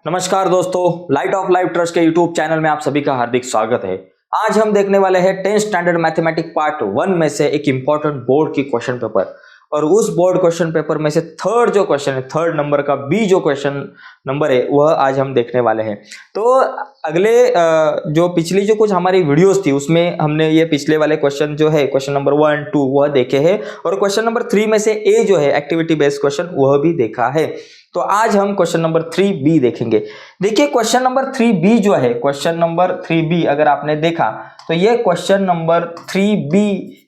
नमस्कार दोस्तों, light of life trust के यूट्यूब चैनल में आप सभी का हार्दिक स्वागत है। आज हम देखने वाले हैं 10th स्टैंडर्ड मैथमेटिक्स पार्ट 1 में से एक इंपॉर्टेंट बोर्ड की क्वेश्चन पेपर। और उस बोर्ड क्वेश्चन पेपर में से थर्ड जो क्वेश्चन है, थर्ड नंबर का बी जो क्वेश्चन नंबर है, वह आज हम देखने वाले हैं। तो अगले जो पिछली जो कुछ हमारी वीडियोस थी उसमें हमने ये पिछले वाले क्वेश्चन जो है क्वेश्चन नंबर 1, 2 वह देखे हैं, और क्वेश्चन नंबर 3 में से ए जो है एक्टिविटी बेस्ड क्वेश्चन वह भी देखा है। तो आज हम क्वेश्चन नंबर 3B देखेंगे। देखिए क्वेश्चन नंबर 3B जो है, क्वेश्चन नंबर 3B अगर आपने देखा तो ये क्वेश्चन नंबर 3B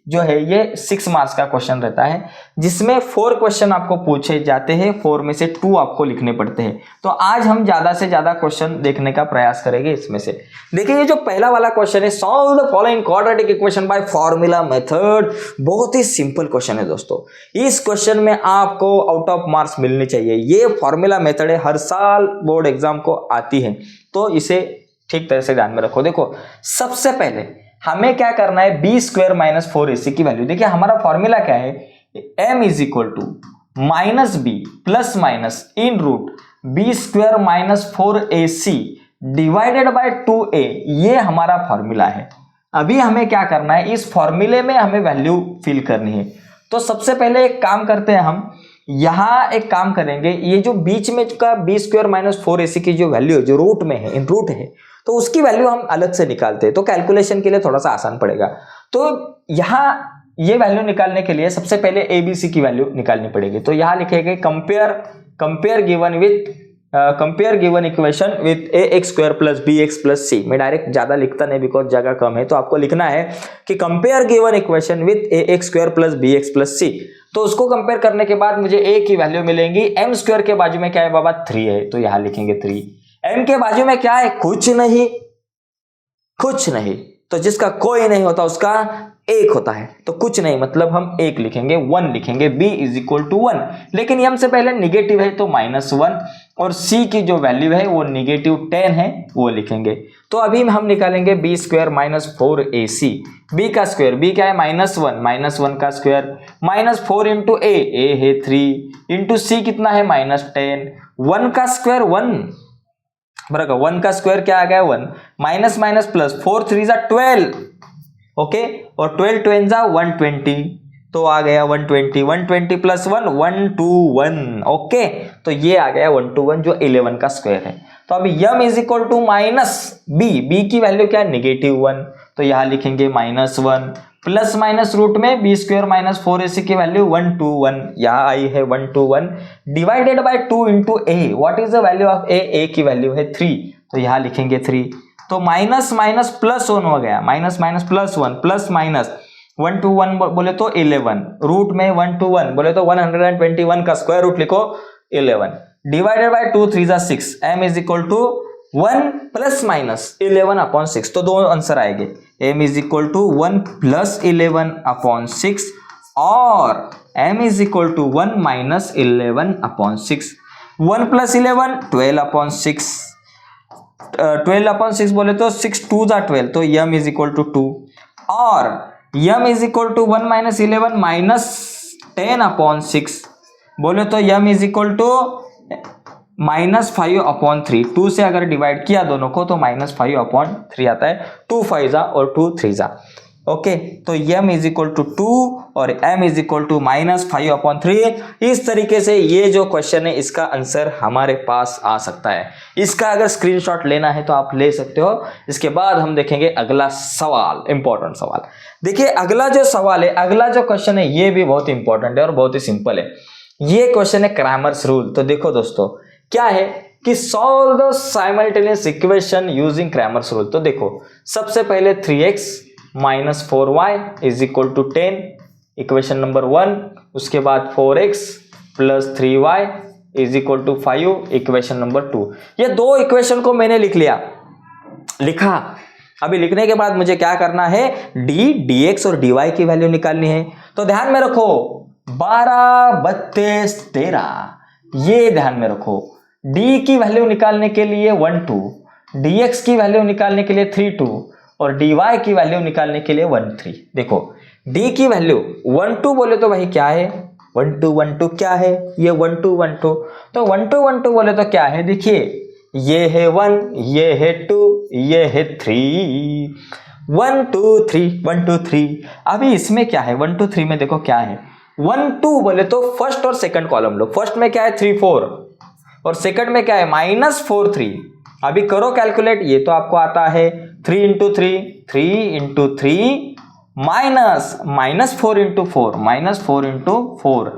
जो है ये 6 मार्क्स का क्वेश्चन रहता है, जिसमें 4 क्वेश्चन आपको पूछे जाते हैं, 4 में से 2 आपको लिखने पड़ते हैं। तो आज हम ज्यादा से ज्यादा क्वेश्चन देखने का प्रयास करेंगे इसमें से। देखिए ये जो पहला वाला क्वेश्चन है, solve the following quadratic equation by formula method, बहुत ही सिंपल क्वेश्चन है दोस्तों। इस क्वेश्चन में आपको आउट ऑफ मार्क्स मिलने चाहिए। ये फॉर्मूला मेथड है, हर साल बोर्ड एग्जाम को आती है, तो इसे ठीक तरह से ध्यान में रखो। देखो सबसे पहले हमें क्या करना है, बी स्क्वायर माइनस 4ac की वैल्यू। देखिए हमारा फॉर्मूला क्या है, m is equal to minus b plus minus इन root b square minus 4ac divided by 2a, ये हमारा फॉर्मूला है। अभी हमें क्या करना है, इस फॉर्मूले में हमें वैल्यू फिल करनी है। तो सबसे पहले एक काम करते हैं, हम यहां एक काम करेंगे, ये जो बीच में का बी स्क्वायर माइनस 4ac की जो वैल्यू है, जो रूट में है, इन रूट है, तो उसकी वैल्यू हम अलग से निकालते हैं, तो कैलकुलेशन के लिए थोड़ा सा आसान पड़ेगा। तो यहाँ ये वैल्यू निकालने के लिए सबसे पहले ABC की वैल्यू निकालनी पड़ेगी। तो यहाँ लिखेंगे compare given equation with ax square plus bx plus c। मैं डायरेक्ट ज्यादा लिखता नहीं बिकॉज जगह कम है, तो आपको लिखना है कि compare given equation with ax square plus bx plus c। तो उसको कंपेयर करने के बाद मुझे a की वैल्यू मिलेंगी, m स्क्वायर के बाजू में क्या है बाबा, 3 है, तो यहाँ लिखेंगे 3। m के बाजू में क्या है, कुछ नहीं, तो जिसका कोई नहीं होता उसका एक होता है, तो कुछ नहीं मतलब हम एक लिखेंगे, 1 लिखेंगे, b इज इक्वल टू 1। लेकिन m से पहले निगेटिव है तो -1, और c की जो वैल्यू है वो -10 है, वो लिखेंगे। तो अभी हम निकालेंगे b square minus 4ac, b का स्क्वायर, b क्या है -1 का स्क्वायर माइनस 4 इंटू a है 3 इंटू c कितना है -10, 1 का स्क्वायर 1 बराबर, 1 का स्क्वायर क्या आ गया 1, माइनस माइनस प्लस, 4 3 जा 12, ओके, और 12 2 जा 120, तो आ गया 120 प्लस 1 121, ओके। तो ये आ गया 121 जो 11 का स्क्वायर है। तो अभी m is equal to minus b की वैल्यू क्या है -1, तो यहाँ लिखेंगे -1 प्लस माइनस रूट में b स्क्वायर माइनस 4ac की वैल्यू 121, यहाँ आई है 121 divided by 2 into a। What is the value of a की वैल्यू है 3, तो यहाँ लिखेंगे 3। तो माइनस माइनस प्लस 1 हो गया, minus minus plus 1 plus minus 121 बोले तो 11, रूट में 121 बोले तो 121 का स्क्वायर रूट लिखो 11 डिवाइडेड बाय 2 3 जा 6, m is equal to 1 plus minus 11 upon 6, तो दो आंसर आएंगे, m is equal to 1 plus 11 upon 6 और m is equal to 1 minus 11 upon 6। 1 plus 11 12 upon 6, 12 upon 6 बोले तो 6 2 जा 12, तो m इज इक्वल टू 2, और m is equal to 1 minus 11 minus 10 upon 6 बोले तो m is equal to -5 upon 3। 2 से अगर डिवाइड किया दोनों को तो -5 अपॉन 3 आता है, 2 5 जा और 2 3 जा, ओके। तो m इज इक्वल टू 2 और m is equal to -5 upon 3। इस तरीके से ये जो क्वेश्चन है इसका आंसर हमारे पास आ सकता है। इसका अगर स्क्रीनशॉट लेना है तो आप ले सकते हो। इसके बाद हम देखेंगे अगला सवाल, इंपॉर्टेंट सवाल। देखिए अगला जो सवाल है, अगला जो क्वेश्चन है, ये भी बहुत इंपॉर्टेंट है और बहुत ही सिंपल है। ये क्वेश्चन है क्रैमर्स रूल। तो देखो दोस्तों क्या है कि solve the simultaneous equation using Cramer's rule. तो देखो सबसे पहले 3x minus 4y is equal to 10, equation number 1। उसके बाद 4x plus 3y is equal to 5, equation number 2। ये दो इक्वेशन को मैंने लिखा। अभी लिखने के बाद मुझे क्या करना है, dx और dy की वैल्यू निकालनी है। तो ध्यान में रखो 12 32 13, ये ध्यान में रखो। d की वैल्यू निकालने के लिए 1 2, dx की वैल्यू निकालने के लिए 3 2 और dy की वैल्यू निकालने के लिए 1 3। देखो d की वैल्यू 1 2 बोले तो भाई क्या है, 1 2 1 2 क्या है, ये 1 2 1 2, तो 1 2 1 2 बोले तो क्या है, देखिए ये है 1, ये है 2, ये है 3, 1 2 3 1 2 3। अभी इसमें क्या है 1 2 3 में देखो क्या है 1 2 बोले तो फर्स्ट और सेकंड कॉलम लो। फर्स्ट में क्या है 3 4 और सेकंड में क्या है -4 3। अभी करो कैलकुलेट, ये तो आपको आता है 3 into 3 3 into 3 minus -4 into 4 -4 into 4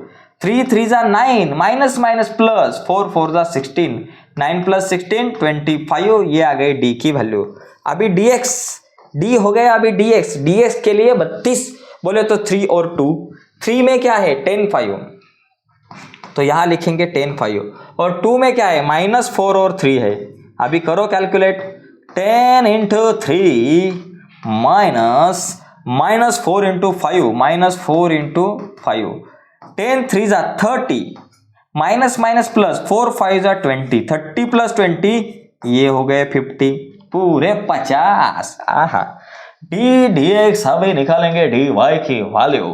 3 3 जा 9 माइनस माइनस प्लस 4 4 जा 16 9 प्लस 16 25। ये आ गई डी की वैल्यू। अभी dx डी हो गया। अभी dx के लिए 32 बोले तो 3 और 2 3 में क्या है 10 5 तो यहां लिखेंगे 10 5 और 2 में क्या है -4 और 3 है। अभी करो calculate 10 into 3 minus 4 into 5 -4 into 5 10 3 जा 30 माइनस माइनस प्लस 4 5 जा 20 30 प्लस 20 ये हो गए 50 पूरे 50। आहा dx अभी निकालेंगे dy की वैल्यू।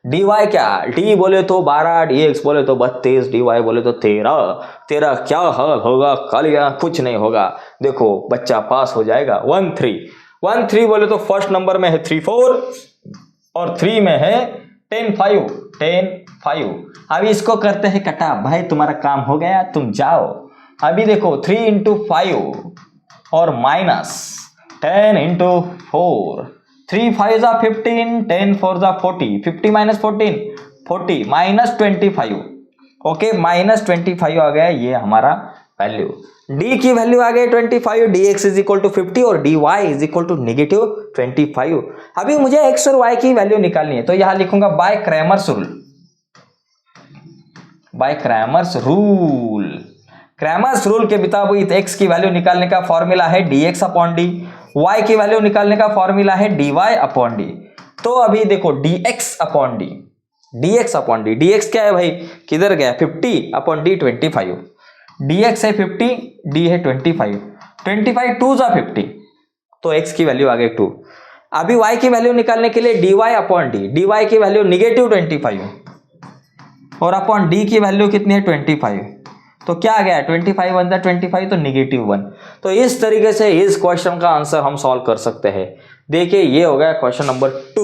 dy क्या d बोले तो 12 dx बोले तो 32 dy बोले तो 13। तेरा क्या हाल होगा कालिया? कुछ नहीं होगा। देखो बच्चा पास हो जाएगा। 1 3 बोले तो फर्स्ट नंबर में है 3 4 और 3 में है 10 5। अभी इसको करते हैं कटा। भाई तुम्हारा काम हो गया, तुम जाओ। अभी देखो 3 इंटू 5 और माइनस 10 इंटू 4 3 5 जा 15 10 4 जा 40 50 माइनस 14 40 माइनस 25। ओके -25 आ गया ये हमारा वैल्यू। d की वैल्यू आ गई 25 dx इज इक्वल टू 50 और dy इज इक्वल टू -25। अभी मुझे x और y की वैल्यू निकालनी है तो यहां लिखूंगा by Cramer's rule. Cramer's rule के मुताबिक x की वैल्यू निकालने का फॉर्मूला है dx अपॉन डी, y की वैल्यू निकालने का फॉर्मूला है dy अपॉन डी। तो अभी देखो dx अपॉन डी dx क्या है भाई? किधर गया? 50 अपॉन डी 25। dx है 50 d है 25 2 जा 50 तो x की वैल्यू आ गई 2। अभी y की वैल्यू निकालने के लिए dy अपॉन डी की वैल्यू -25 और अपॉन d की वैल्यू कितनी है 25। तो क्या आ गया 25 1 जा 25 तो -1। तो इस तरीके से इस क्वेश्चन का आंसर हम सॉल्व कर सकते हैं। देखिए ये हो गया क्वेश्चन नंबर 2।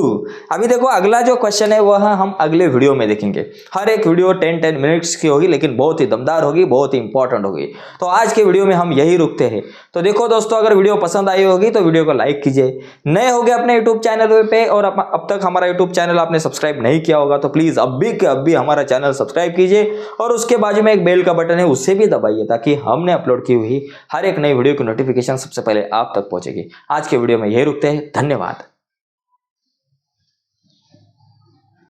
अभी देखो अगला जो क्वेश्चन है वह हम अगले वीडियो में देखेंगे। हर एक वीडियो 10 मिनट्स की होगी लेकिन बहुत ही दमदार होगी, बहुत ही इंपॉर्टेंट होगी। तो आज के वीडियो में हम यही रुकते हैं। तो देखो दोस्तों, अगर वीडियो पसंद आई होगी तो वीडियो को लाइक कीजिए। नए हो गए अपने यूट्यूब चैनल पे और अब तक हमारा यूट्यूब चैनल आपने सब्सक्राइब नहीं किया होगा तो प्लीज अभी हमारा चैनल सब्सक्राइब कीजिए और उसके बाजू में एक बेल का बटन है उससे भी दबाइए ताकि हमने अपलोड की हुई हर एक नई वीडियो की नोटिफिकेशन सबसे पहले आप तक पहुंचेगी। आज के वीडियो में यही रुकते हैं। धन्यवाद।